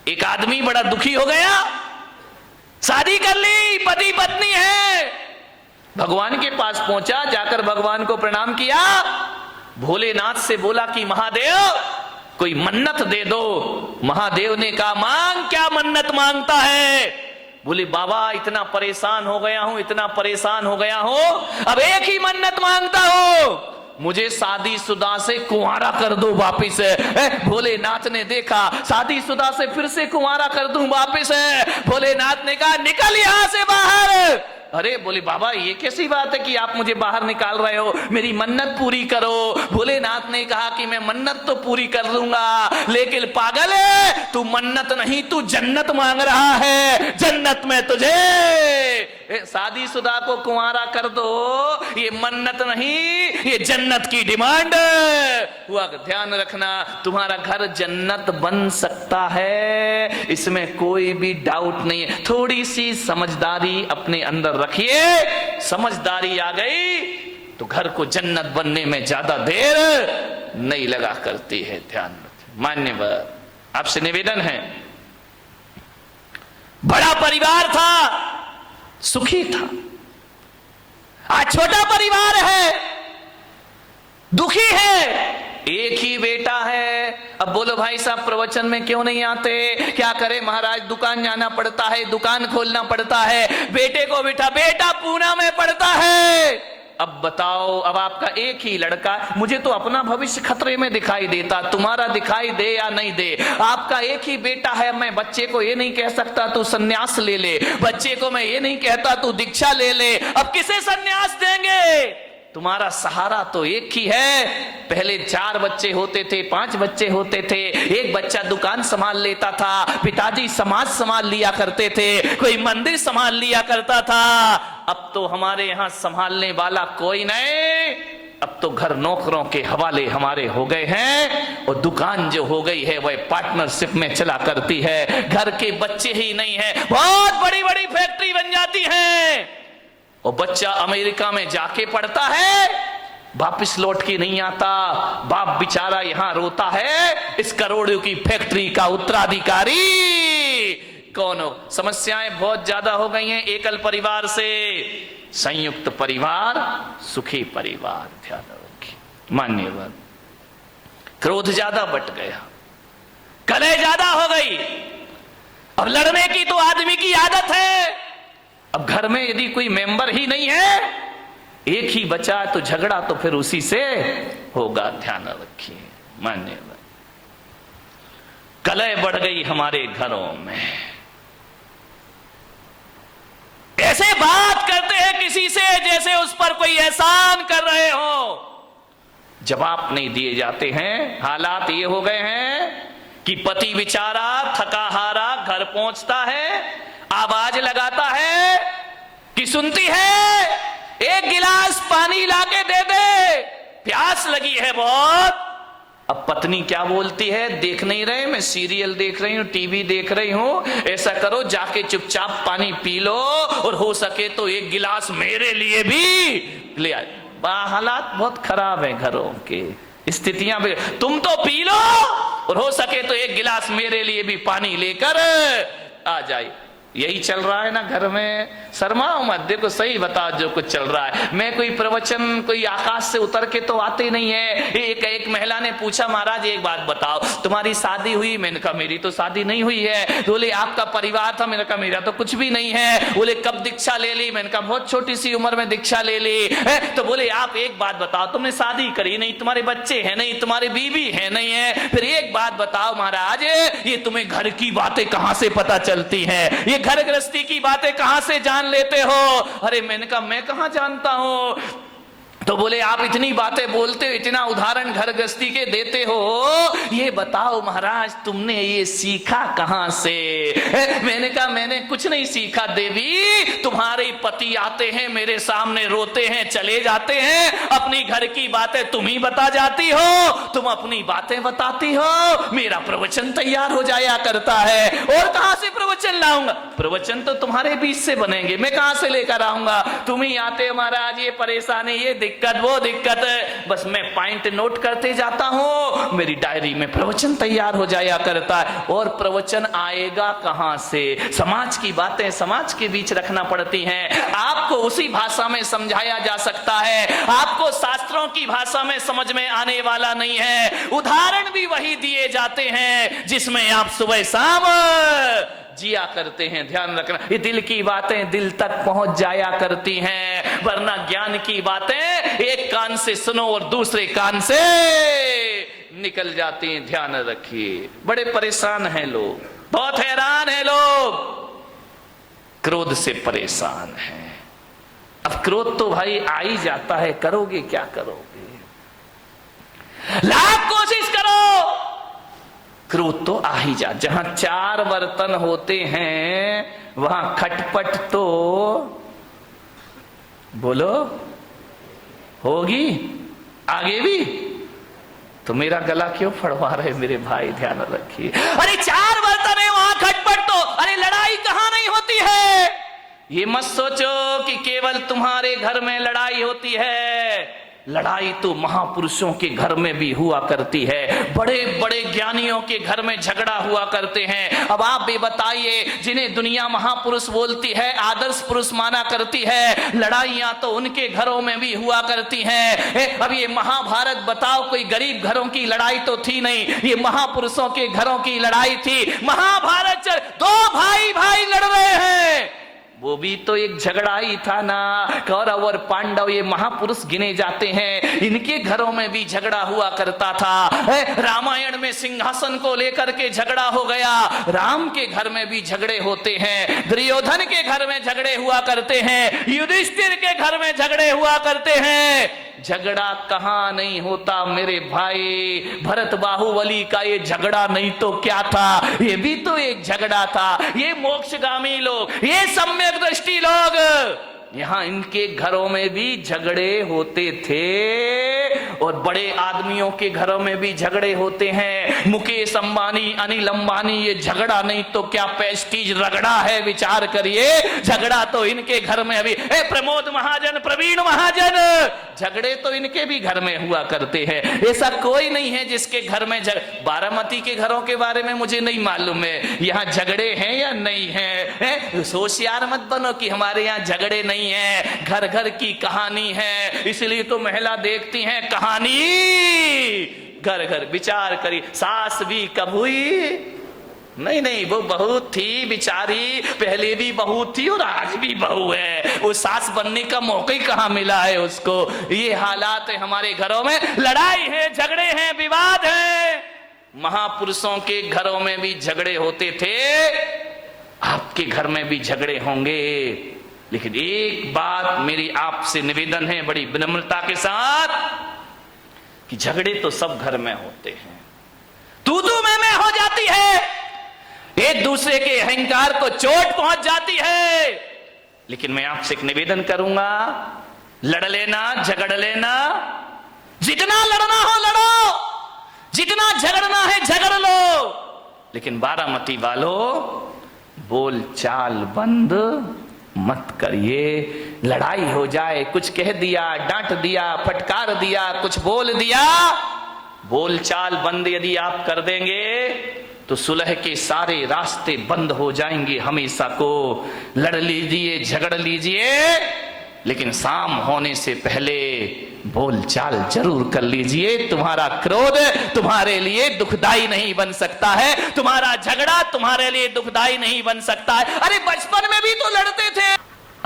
एक आदमी बड़ा दुखी हो गया, शादी कर ली, पति पत्नी है, भगवान के पास पहुंचा, जाकर भगवान को प्रणाम किया, भोलेनाथ से बोला कि महादेव कोई मन्नत दे दो। महादेव ने कहा मांग, क्या मन्नत मांगता है? बोले बाबा इतना परेशान हो गया हूं, इतना परेशान हो गया हूं, अब एक ही मन्नत मांगता हूं, मुझे शादीशुदा से कुंवारा कर दो वापिस। भोलेनाथ ने देखा शादीशुदा से फिर से कुंवारा कर दूं वापिस। भोलेनाथ ने कहा निकल यहां से बाहर। अरे बोले बाबा ये कैसी बात है कि आप मुझे बाहर निकाल रहे हो, मेरी मन्नत पूरी करो। भोलेनाथ ने कहा कि मैं मन्नत तो पूरी कर दूंगा, लेकिन पागल है तू, मन्नत नहीं तू जन्नत मांग रहा है, जन्नत में तुझे शादीशुदा को कुंवारा कर दो, ये मन्नत नहीं ये जन्नत की डिमांड हुआ। ध्यान रखना तुम्हारा घर जन्नत बन सकता है, इसमें कोई भी डाउट नहीं है। थोड़ी सी समझदारी अपने अंदर रखिए, समझदारी आ गई तो घर को जन्नत बनने में ज्यादा देर नहीं लगा करती है। ध्यान रखिए। मान्यवर आपसे निवेदन है, बड़ा परिवार था, सुखी था, आज छोटा परिवार है, दुखी है, एक ही बेटा है। अब बोलो भाई साहब प्रवचन में क्यों नहीं आते? क्या करे महाराज, दुकान जाना पड़ता है, दुकान खोलना पड़ता है, बेटे को बिठा, बेटा पूना में पड़ता है। अब बताओ, अब आपका एक ही लड़का, मुझे तो अपना भविष्य खतरे में दिखाई देता, तुम्हारा दिखाई दे या नहीं दे, आपका एक ही बेटा है। मैं बच्चे को ये नहीं कह सकता तू सन्यास ले ले, बच्चे को मैं ये नहीं कहता तू दीक्षा ले ले। अब किसे सन्यास देंगे? तुम्हारा सहारा तो एक ही है। पहले 4 बच्चे होते थे, 5 बच्चे होते थे, एक बच्चा दुकान संभाल लेता था, पिताजी समाज संभाल लिया करते थे, कोई मंदिर संभाल लिया करता था। अब तो हमारे यहां संभालने वाला कोई नहीं, अब तो घर नौकरों के हवाले हमारे हो गए हैं, और दुकान जो हो गई है वह पार्टनरशिप में चला करती है। घर के बच्चे ही नहीं है, बहुत बड़ी बड़ी फैक्ट्री बन जाती है, और बच्चा अमेरिका में जाके पढ़ता है, वापिस लौट के नहीं आता, बाप बेचारा यहां रोता है, इस करोड़ों की फैक्ट्री का उत्तराधिकारी कौन हो? समस्याएं बहुत ज्यादा हो गई हैं एकल परिवार से। संयुक्त परिवार सुखी परिवार। ध्यान रखिए। मान्यवर क्रोध ज्यादा बट गया, कलह ज्यादा हो गई, अब लड़ने की तो आदमी की आदत है। अब घर में यदि कोई मेंबर ही नहीं है, एक ही बचा तो झगड़ा तो फिर उसी से होगा। ध्यान रखिए। मान्यवर कलह बढ़ गई हमारे घरों में, ऐसे बात करते हैं किसी से जैसे उस पर कोई एहसान कर रहे हो, जवाब नहीं दिए जाते हैं। हालात ये हो गए हैं कि पति बेचारा थका हारा घर पहुंचता है, आवाज लगाता है कि सुनती है, एक गिलास पानी लाके दे दे, प्यास लगी है बहुत। अब पत्नी क्या बोलती है, देख नहीं रहे, मैं सीरियल देख रही हूं, टीवी देख रही हूं, ऐसा करो जाके चुपचाप पानी पी लो, और हो सके तो एक गिलास मेरे लिए भी ले आए। हालात बहुत खराब है घरों के, स्थितियां भी, तुम तो पी लो और हो सके तो एक गिलास मेरे लिए भी पानी लेकर आ जाए। यही चल रहा है ना घर में। शर्माओ मत, देखो सही बताओ जो कुछ चल रहा है। मैं कोई प्रवचन कोई आकाश से उतर के तो आते नहीं है। एक महिला ने पूछा महाराज एक बात बताओ, तुम्हारी शादी हुई? मैंने कहा मेरी तो शादी नहीं हुई है। बोले आपका परिवार था? मैंने कहा मेरा तो कुछ भी नहीं है। बोले कब दीक्षा ले ली? मैंने कहा बहुत छोटी सी उम्र में दीक्षा ले ली है। तो बोले आप एक बात बताओ, तुमने शादी करी नहीं, तुम्हारे बच्चे हैं नहीं, तुम्हारे बीवी है नहीं है, फिर एक बात बताओ महाराज, ये तुम्हें घर की बातें कहां से पता चलती है, ये घर गृहस्थी की बातें कहां से जान लेते हो? अरे मैंने कहा मैं कहां जानता हूं। तो बोले आप इतनी बातें बोलते हो, इतना उदाहरण घर गृहस्थी के देते हो, ये बताओ महाराज तुमने ये सीखा कहां से? मैंने कहा मैंने कुछ नहीं सीखा देवी, तुम्हारे पति आते हैं मेरे सामने, रोते हैं चले जाते हैं, अपनी घर की बातें तुम ही बता जाती हो, तुम अपनी बातें बताती हो, मेरा प्रवचन तैयार हो जाया करता है। और कहां से प्रवचन लाऊंगा? प्रवचन तो तुम्हारे बीच से बनेंगे, मैं कहां से लेकर आऊंगा? तुम ही आते महाराज, ये परेशानी, ये दिक्कत, दिक्कत वो दिक्कत, बस मैं पॉइंट नोट करते जाता हूं, मेरी डायरी में प्रवचन तैयार हो जाया करता है। और प्रवचन आएगा कहां से? समाज की बातें समाज के बीच रखना पड़ती हैं। आपको उसी भाषा में समझाया जा सकता है, आपको शास्त्रों की भाषा में समझ में आने वाला नहीं है। उदाहरण भी वही दिए जाते हैं जिसमें आप सुबह शाम जिया करते हैं। ध्यान रखना, ये दिल की बातें दिल तक पहुंच जाया करती हैं, वरना ज्ञान की बातें एक कान से सुनो और दूसरे कान से निकल जाती हैं। ध्यान रखिए, बड़े परेशान हैं लोग, बहुत हैरान हैं लोग, क्रोध से परेशान हैं। अब क्रोध तो भाई आ ही जाता है, करोगे क्या करोगे? लाख कोशिश करो, क्रोध तो आ ही जा। जहां चार बर्तन होते हैं वहां खटपट तो बोलो होगी, आगे भी। तो मेरा गला क्यों फड़वा रहे मेरे भाई? ध्यान रखिए, अरे चार बर्तन है वहां खटपट तो, अरे लड़ाई कहां नहीं होती है। ये मत सोचो कि केवल तुम्हारे घर में लड़ाई होती है, लड़ाई तो महापुरुषों के घर में भी हुआ करती है, बड़े बड़े ज्ञानियों के घर में झगड़ा हुआ करते हैं। अब आप भी बताइए, जिन्हें दुनिया महापुरुष बोलती है, आदर्श पुरुष माना करती है, लड़ाइयां तो उनके घरों में भी हुआ करती हैं। अब ये महाभारत बताओ, कोई गरीब घरों की लड़ाई तो थी नहीं, ये महापुरुषों के घरों की लड़ाई थी। महाभारत चल, दो भाई भाई लड़ रहे हैं, वो भी तो एक झगड़ा ही था ना। कौरव और पांडव ये महापुरुष गिने जाते हैं, इनके घरों में भी झगड़ा हुआ करता था। रामायण में सिंहासन को लेकर के झगड़ा हो गया, राम के घर में भी झगड़े होते हैं, दुर्योधन के घर में झगड़े हुआ करते हैं, युधिष्ठिर के घर में झगड़े हुआ करते हैं। झगड़ा कहां नहीं होता मेरे भाई? भरत बाहुबली का ये झगड़ा नहीं तो क्या था? ये भी तो एक झगड़ा था। ये मोक्षगामी लोग, ये सम्यक दृष्टि लोग, यहां इनके घरों में भी झगड़े होते थे, और बड़े आदमियों के घरों में भी झगड़े होते हैं। मुकेश अंबानी, अनिल अंबानी, ये झगड़ा नहीं तो क्या प्रेस्टीज रगड़ा है? विचार करिए, झगड़ा तो इनके घर में अभी। प्रमोद महाजन, प्रवीण महाजन, झगड़े तो इनके भी घर में हुआ करते हैं। ऐसा कोई नहीं है जिसके घर में बारामती के घरों के बारे में मुझे नहीं मालूम है, यहाँ झगड़े हैं या नहीं है। होशियार मत बनो कि हमारे यहाँ झगड़े नहीं है, घर घर की कहानी है, इसलिए तो महिला देखती हैं कहानी घर घर। विचार करी, सास भी कब हुई? नहीं नहीं, वो बहू थी बिचारी, पहले भी बहू थी और आज भी बहू है, वो सास बनने का मौका ही कहां मिला है उसको। ये हालात है हमारे घरों में, लड़ाई है, झगड़े हैं, विवाद है। महापुरुषों के घरों में भी झगड़े होते थे, आपके घर में भी झगड़े होंगे। लेकिन एक बात मेरी आपसे निवेदन है बड़ी विनम्रता के साथ, कि झगड़े तो सब घर में होते हैं, तू मैं हो जाती है, एक दूसरे के अहंकार को चोट पहुंच जाती है। लेकिन मैं आपसे एक निवेदन करूंगा, लड़ लेना, झगड़ लेना, जितना लड़ना हो लड़ो, जितना झगड़ना है झगड़ लो, लेकिन बारामती वालों बोल चाल बंद मत करिए। लड़ाई हो जाए, कुछ कह दिया, डांट दिया, फटकार दिया, कुछ बोल दिया, बोल चाल बंद यदि आप कर देंगे तो सुलह के सारे रास्ते बंद हो जाएंगे हमेशा को। लड़ लीजिए, झगड़ लीजिए, लेकिन शाम होने से पहले बोल चाल जरूर कर लीजिए। तुम्हारा क्रोध तुम्हारे लिए दुखदाई नहीं बन सकता है, तुम्हारा झगड़ा तुम्हारे लिए दुखदाई नहीं बन सकता है। अरे बचपन में भी तो लड़ते थे।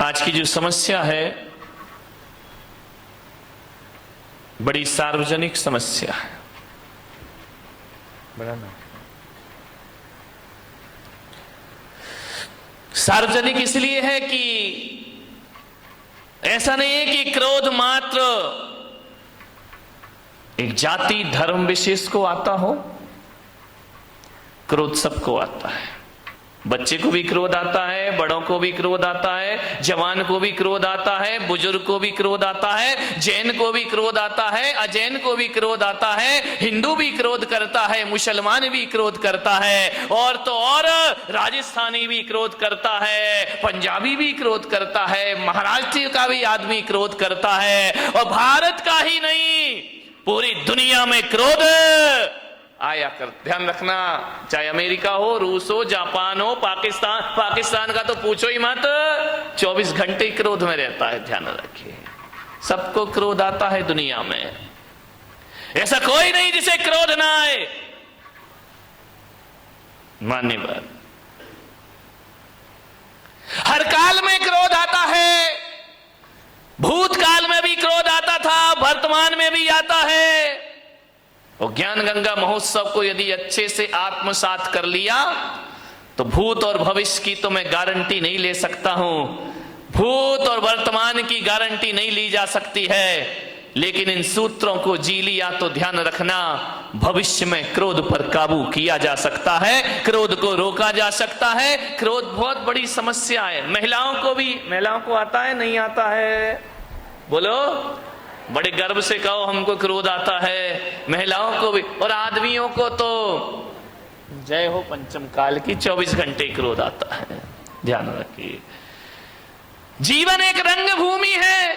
आज की जो समस्या है बड़ी सार्वजनिक समस्या है, बड़ा ना सार्वजनिक इसलिए है कि ऐसा नहीं है कि क्रोध मात्र एक जाति धर्म विशेष को आता हो, क्रोध सबको आता है। बच्चे को भी क्रोध आता है, बड़ों को भी क्रोध आता है, जवान को भी क्रोध आता है, बुजुर्ग को भी क्रोध आता है, जैन को भी क्रोध आता है, अजैन को भी क्रोध आता है, हिंदू भी क्रोध करता है, मुसलमान भी क्रोध करता है, और तो और राजस्थानी भी क्रोध करता है, पंजाबी भी क्रोध करता है, महाराष्ट्र का भी आदमी क्रोध करता है, और भारत का ही नहीं पूरी दुनिया में क्रोध आया कर। ध्यान रखना, चाहे अमेरिका हो, रूस हो, जापान हो, पाकिस्तान का तो पूछो ही मत, 24 घंटे क्रोध में रहता है। ध्यान रखिए, सबको क्रोध आता है दुनिया में, ऐसा कोई नहीं जिसे क्रोध ना आए। माननी बात, हर काल में क्रोध आता है, भूतकाल में भी क्रोध आता था, वर्तमान में भी आता है। और ज्ञान गंगा महोत्सव को यदि अच्छे से आत्मसात कर लिया तो भूत और भविष्य की तो मैं गारंटी नहीं ले सकता हूं, भूत और वर्तमान की गारंटी नहीं ली जा सकती है, लेकिन इन सूत्रों को जी लिया तो ध्यान रखना, भविष्य में क्रोध पर काबू किया जा सकता है, क्रोध को रोका जा सकता है। क्रोध बहुत बड़ी समस्या है। महिलाओं को आता है, नहीं आता है? बोलो, बड़े गर्व से कहो हमको क्रोध आता है। महिलाओं को भी, और आदमियों को तो जय हो पंचम काल की, 24 घंटे क्रोध आता है। ध्यान रखिए, जीवन एक रंग भूमि है,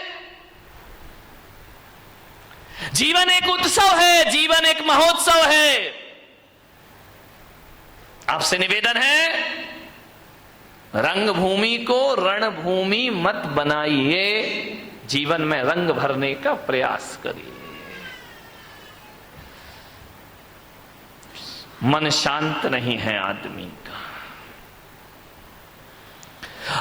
जीवन एक उत्सव है, जीवन एक महोत्सव है। आपसे निवेदन है, रंगभूमि को रणभूमि मत बनाइए, जीवन में रंग भरने का प्रयास करिए। मन शांत नहीं है आदमी का।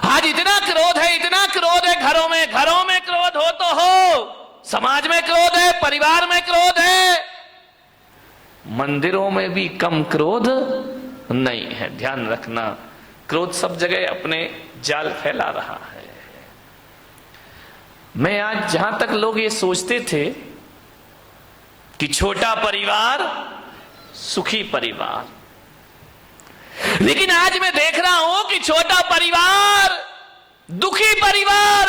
आज इतना क्रोध है, इतना क्रोध है, घरों में क्रोध हो तो हो, समाज में क्रोध है, परिवार में क्रोध है, मंदिरों में भी कम क्रोध नहीं है। ध्यान रखना, क्रोध सब जगह अपने जाल फैला रहा है। मैं आज, जहां तक लोग ये सोचते थे कि छोटा परिवार सुखी परिवार, लेकिन आज मैं देख रहा हूं कि छोटा परिवार दुखी परिवार।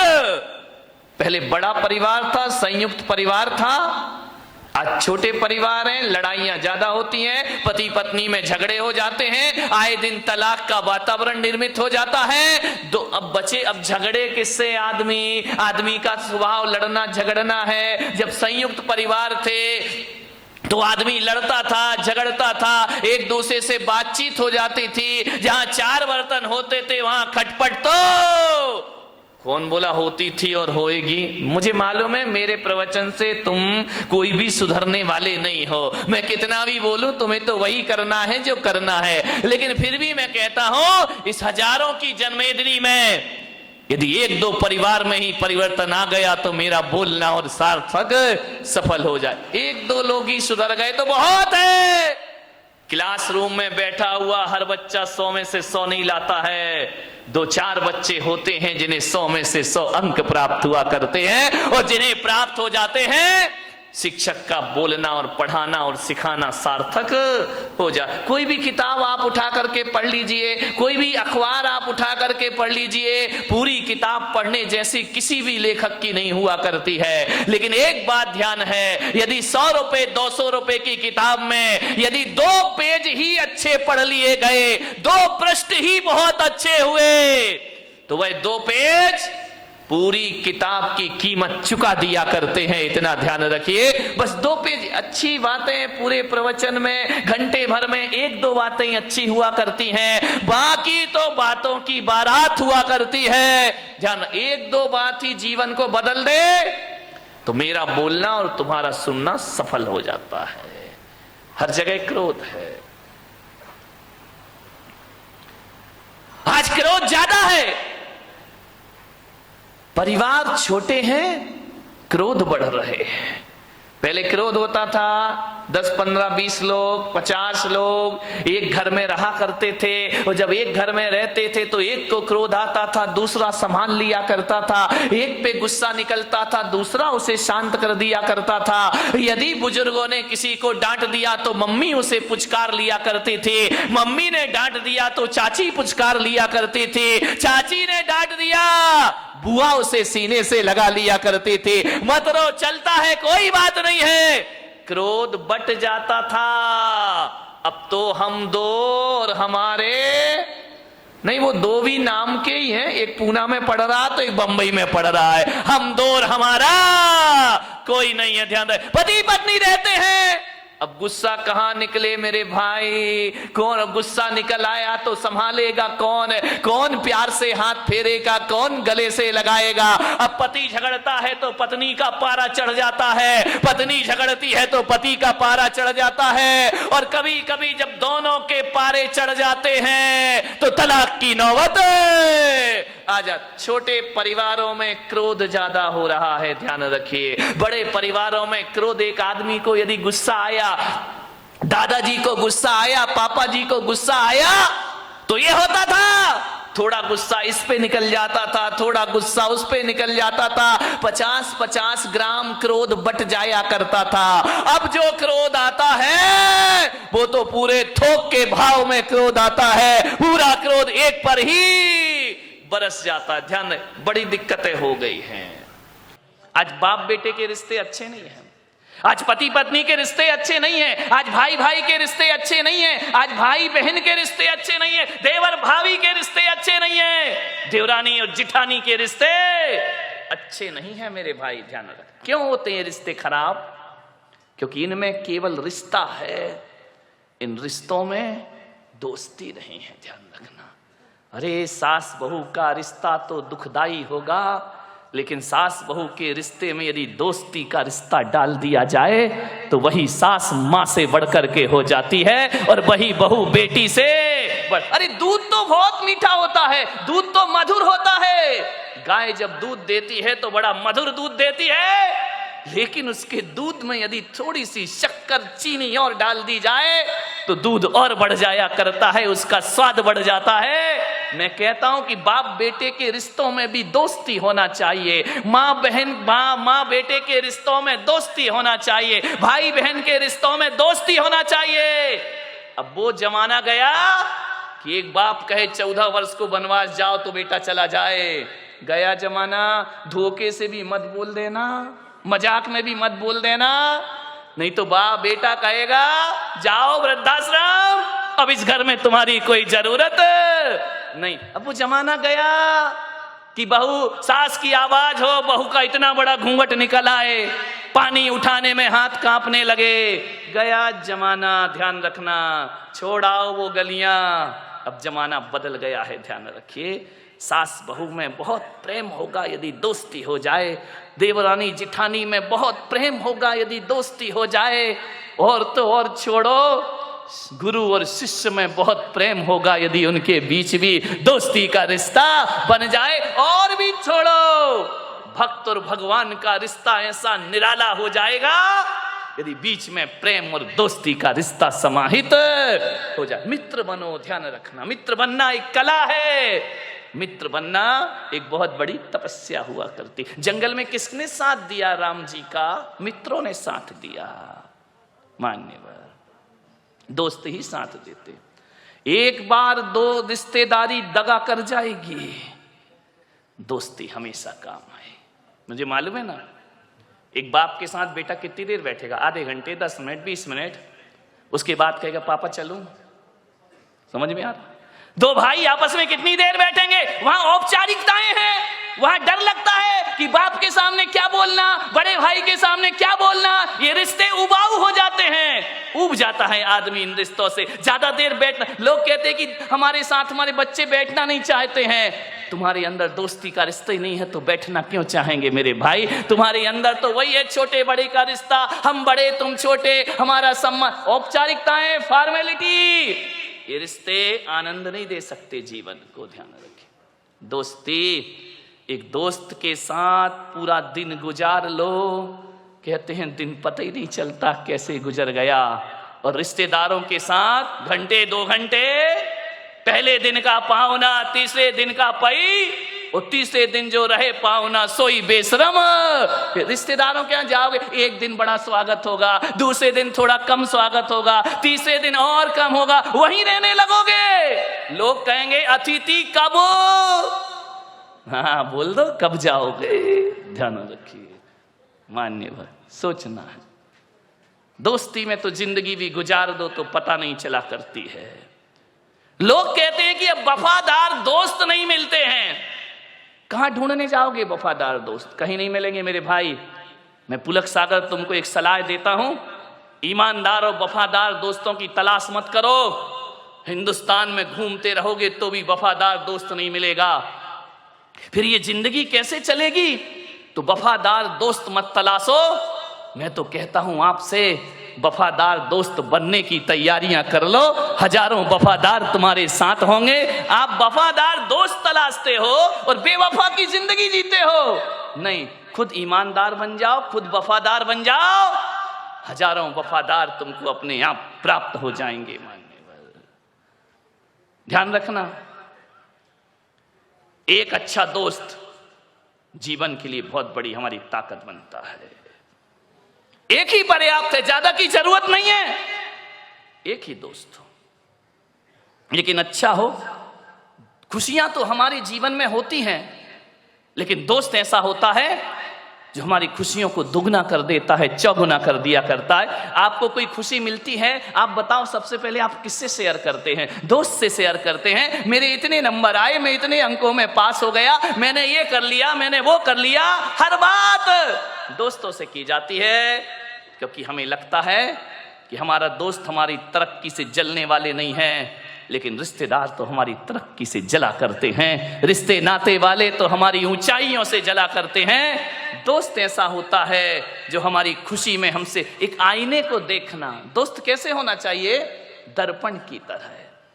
पहले बड़ा परिवार था, संयुक्त परिवार था, आज छोटे परिवार हैं, लड़ाइयां ज्यादा होती हैं, पति पत्नी में झगड़े हो जाते हैं, आए दिन तलाक का वातावरण निर्मित हो जाता है। अब झगड़े किससे? आदमी का स्वभाव लड़ना झगड़ना है। जब संयुक्त परिवार थे तो आदमी लड़ता था, झगड़ता था, एक दूसरे से बातचीत हो जाती थी। जहां 4 बर्तन होते थे वहां खटपट तो कौन बोला होती थी और होएगी। मुझे मालूम है, मेरे प्रवचन से तुम कोई भी सुधरने वाले नहीं हो। मैं कितना भी बोलूं, तुम्हें तो वही करना है जो करना है। लेकिन फिर भी मैं कहता हूं, इस हजारों की जन्मेदिनी में यदि 1-2 परिवार में ही परिवर्तन आ गया तो मेरा बोलना और सार्थक सफल हो जाए। 1-2 लोग ही सुधर गए तो बहुत है। क्लासरूम में बैठा हुआ हर बच्चा 100 में से 100 नहीं लाता है। 2-4 बच्चे होते हैं जिन्हें 100 में से 100 अंक प्राप्त हुआ करते हैं, और जिन्हें प्राप्त हो जाते हैं शिक्षक का बोलना और पढ़ाना और सिखाना सार्थक हो जाए। कोई भी किताब आप उठा करके पढ़ लीजिए, कोई भी अखबार आप उठा करके पढ़ लीजिए, पूरी किताब पढ़ने जैसी किसी भी लेखक की नहीं हुआ करती है। लेकिन एक बात ध्यान है, यदि 100 रुपए 200 रुपए की किताब में यदि 2 पेज ही अच्छे पढ़ लिए गए, 2 पृष्ठ ही बहुत अच्छे हुए, तो वह 2 पेज पूरी किताब की कीमत चुका दिया करते हैं। इतना ध्यान रखिए। बस 2 पेज अच्छी बातें पूरे प्रवचन में, घंटे भर में 1-2 बातें अच्छी हुआ करती हैं, बाकी तो बातों की बारात हुआ करती है। ध्यान, 1-2 बात ही जीवन को बदल दे तो मेरा बोलना और तुम्हारा सुनना सफल हो जाता है। हर जगह क्रोध है, आज क्रोध ज्यादा है। परिवार छोटे हैं, क्रोध बढ़ रहे हैं। पहले क्रोध होता था 10, 15, 20 लोग, 50 लोग एक घर में रहा करते थे। और जब एक घर में रहते थे तो एक को क्रोध आता था, दूसरा संभाल लिया करता था। एक पे गुस्सा निकलता था, दूसरा उसे शांत कर दिया करता था। यदि बुजुर्गों ने किसी को डांट दिया तो मम्मी उसे पुचकार लिया करते थे, मम्मी ने डांट दिया तो चाची पुचकार लिया करते थे, चाची ने डांट दिया बुआ उसे सीने से लगा लिया करते थे। मत रो, चलता है, कोई बात नहीं है। क्रोध बट जाता था। अब तो हम दो और हमारे नहीं, वो दो भी नाम के ही हैं, एक पूना में पढ़ रहा तो एक बंबई में पढ़ रहा है। हम दो और हमारा कोई नहीं है। ध्यान रहे, पति पत्नी रहते हैं। अब गुस्सा कहां निकले मेरे भाई? कौन गुस्सा निकल आया तो संभालेगा कौन? कौन प्यार से हाथ फेरेगा? कौन गले से लगाएगा? अब पति झगड़ता है तो पत्नी का पारा चढ़ जाता है, पत्नी झगड़ती है तो पति का पारा चढ़ जाता है। और कभी कभी जब दोनों के पारे चढ़ जाते हैं तो तलाक की नौबत आ जाती। छोटे परिवारों में क्रोध ज्यादा हो रहा है, ध्यान रखिए। बड़े परिवारों में क्रोध, एक आदमी को यदि गुस्सा आया, दादाजी को गुस्सा आया, पापा जी को गुस्सा आया, तो ये होता था, थोड़ा गुस्सा इस पे निकल जाता था, थोड़ा गुस्सा उस पे निकल जाता था। 50-50 ग्राम क्रोध बट जाया करता था। अब जो क्रोध आता है वो तो पूरे थोक के भाव में क्रोध आता है, पूरा क्रोध एक पर ही बरस जाता है। ध्यान रहे, बड़ी दिक्कतें हो गई हैं। आज बाप बेटे के रिश्ते अच्छे नहीं हैं, आज पति पत्नी के रिश्ते अच्छे नहीं हैं, आज भाई भाई के रिश्ते अच्छे नहीं हैं, आज भाई बहन के रिश्ते अच्छे नहीं हैं, देवर भाभी के रिश्ते अच्छे नहीं हैं, देवरानी और जिठानी के रिश्ते अच्छे नहीं हैं मेरे भाई। ध्यान रख, क्यों होते हैं रिश्ते खराब? क्योंकि इनमें केवल रिश्ता है, इन रिश्तों में दोस्ती नहीं है। ध्यान रखना। अरे सास बहू का रिश्ता तो दुखदाई होगा, लेकिन सास बहू के रिश्ते में यदि दोस्ती का रिश्ता डाल दिया जाए तो वही सास मां से बढ़कर के हो जाती है और वही बहू बेटी से अरे दूध तो बहुत मीठा होता है, दूध तो मधुर होता है। गाय जब दूध देती है तो बड़ा मधुर दूध देती है, लेकिन उसके दूध में यदि थोड़ी सी शक्कर चीनी और डाल दी जाए तो दूध और बढ़ जाया करता है, उसका स्वाद बढ़ जाता है। मैं कहता हूं कि बाप बेटे के रिश्तों में भी दोस्ती होना चाहिए, माँ बहन माँ बेटे के रिश्तों में दोस्ती होना चाहिए, भाई बहन के रिश्तों में दोस्ती होना चाहिए। अब वो जमाना गया कि एक बाप कहे 14 वर्ष को वनवास जाओ तो बेटा चला जाए। गया जमाना। धोखे से भी मत बोल देना, मजाक में भी मत बोल देना, नहीं तो बाप बेटा कहेगा जाओ वृद्धाश्रम, अब इस घर में तुम्हारी कोई जरूरत नहीं। अब वो जमाना गया कि बहू, सास की आवाज हो, बहू का इतना बड़ा घूंघट निकल आए, पानी उठाने में हाथ कांपने लगे। गया जमाना। ध्यान रखना, छोड़ाओ वो गलियां। अब जमाना बदल गया है, ध्यान रखिए। सास बहू में बहुत प्रेम होगा यदि दोस्ती हो जाए, देवरानी जिठानी में बहुत प्रेम होगा यदि दोस्ती हो जाए, और तो और छोड़ो, गुरु और शिष्य में बहुत प्रेम होगा यदि उनके बीच भी दोस्ती का रिश्ता बन जाए, और भी छोड़ो, भक्त और भगवान का रिश्ता ऐसा निराला हो जाएगा यदि बीच में प्रेम और दोस्ती का रिश्ता समाहित हो जाए। मित्र बनो, ध्यान रखना, मित्र बनना एक कला है, मित्र बनना एक बहुत बड़ी तपस्या हुआ करती। जंगल में किसने साथ दिया राम जी का? मित्रों ने साथ दिया। मान्यवर, दोस्त ही साथ देते। एक बार दो रिश्तेदारी दगा कर जाएगी, दोस्ती हमेशा काम आए। मुझे मालूम है ना, एक बाप के साथ बेटा कितनी देर बैठेगा? आधे घंटे, 10 मिनट, 20 मिनट। उसके बाद कहेगा पापा चलूं? समझ में आ रहा? दो भाई आपस में कितनी देर बैठेंगे? वहां औपचारिकताएं हैं, वहां डर लगता है कि बाप के सामने क्या बोलना, बड़े भाई के सामने क्या बोलना। ये रिश्ते उबाऊ हो जाते हैं, उब जाता है आदमी इन रिश्तों से। ज्यादा देर बैठना, लोग कहते हैं कि हमारे साथ हमारे बच्चे बैठना नहीं चाहते हैं। तुम्हारे अंदर दोस्ती का रिश्ता ही नहीं है तो बैठना क्यों चाहेंगे मेरे भाई? तुम्हारे अंदर तो वही है छोटे बड़े का रिश्ता, हम बड़े तुम छोटे, हमारा सम्मान। औपचारिकताएं, फॉर्मेलिटी, ये रिश्ते आनंद नहीं दे सकते जीवन को। ध्यान रखें। दोस्ती, एक दोस्त के साथ पूरा दिन गुजार लो, कहते हैं दिन पता ही नहीं चलता कैसे गुजर गया। और रिश्तेदारों के साथ घंटे 2 घंटे, पहले दिन का पाहुना, तीसरे दिन का पई, और तीसरे दिन जो रहे पाहुना सोई बेशरम। रिश्तेदारों के यहाँ जाओगे, एक दिन बड़ा स्वागत होगा, दूसरे दिन थोड़ा कम स्वागत होगा, तीसरे दिन और कम होगा, वहीं रहने लगोगे। लोग कहेंगे अतिथि कब? हाँ बोल दो कब जाओगे। ध्यान रखिए, मान्य सोचना है। दोस्ती में तो जिंदगी भी गुजार दो तो पता नहीं चला करती है। लोग कहते हैं कि अब वफादार दोस्त नहीं मिलते हैं। कहां ढूंढने जाओगे वफादार दोस्त? कहीं नहीं मिलेंगे मेरे भाई। मैं पुलक सागर तुमको एक सलाह देता हूं, ईमानदार और वफादार दोस्तों की तलाश मत करो। हिंदुस्तान में घूमते रहोगे तो भी वफादार दोस्त नहीं मिलेगा, फिर ये जिंदगी कैसे चलेगी? तो वफादार दोस्त मत तलाशो। मैं तो कहता हूं आपसे, वफादार दोस्त बनने की तैयारियां कर लो। हजारों वफादार तुम्हारे साथ होंगे। आप वफादार दोस्त तलाशते हो और बेवफा की जिंदगी जीते हो। नहीं, खुद ईमानदार बन जाओ, खुद वफादार बन जाओ, हजारों वफादार तुमको अपने आप प्राप्त हो जाएंगे। ध्यान रखना, एक अच्छा दोस्त जीवन के लिए बहुत बड़ी हमारी ताकत बनता है। एक ही पर्याप्त है, ज्यादा की जरूरत नहीं है। एक ही दोस्त हो, लेकिन अच्छा हो। खुशियां तो हमारे जीवन में होती हैं, लेकिन दोस्त ऐसा होता है जो हमारी खुशियों को दुगना कर देता है, चौगुना कर दिया करता है। आपको कोई खुशी मिलती है, आप बताओ सबसे पहले आप किससे शेयर करते हैं? दोस्त से शेयर करते हैं। मेरे इतने नंबर आए, मैं इतने अंकों में पास हो गया, मैंने ये कर लिया, मैंने वो कर लिया। हर बात दोस्तों से की जाती है, क्योंकि हमें लगता है कि हमारा दोस्त हमारी तरक्की से जलने वाले नहीं है, लेकिन रिश्तेदार तो हमारी तरक्की से जला करते हैं। रिश्ते नाते वाले तो हमारी ऊंचाइयों से जला करते हैं। दोस्त ऐसा होता है जो हमारी खुशी में हमसे, एक आईने को देखना। दोस्त कैसे होना चाहिए? दर्पण की तरह है।